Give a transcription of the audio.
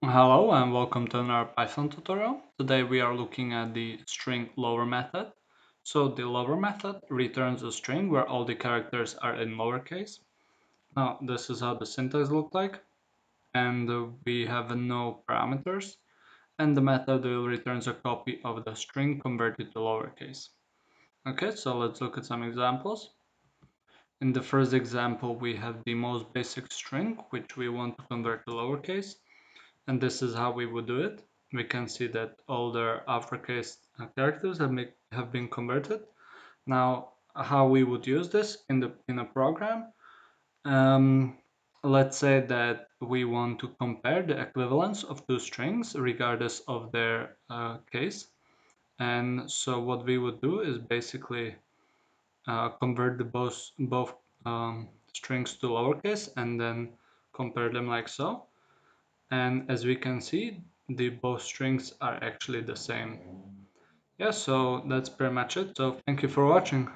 Hello and welcome to another Python tutorial. Today we are looking at the string lower method. So the lower method returns a string where all the characters are in lowercase. Now this is how the syntax looks like, and we have no parameters, and the method will returns a copy of the string converted to lowercase. Okay, so let's look at some examples. In the first example we have the most basic string which we want to convert to lowercase. And this is how we would do it. We can see that all the uppercase characters have been converted. Now, how we would use this in a program? Um, let's say that we want to compare the equivalence of two strings regardless of their case. And so what we would do is basically convert the both strings to lowercase and then compare them like so. And as we can see, the both strings are actually the same. Yeah, so that's pretty much it. So thank you for watching.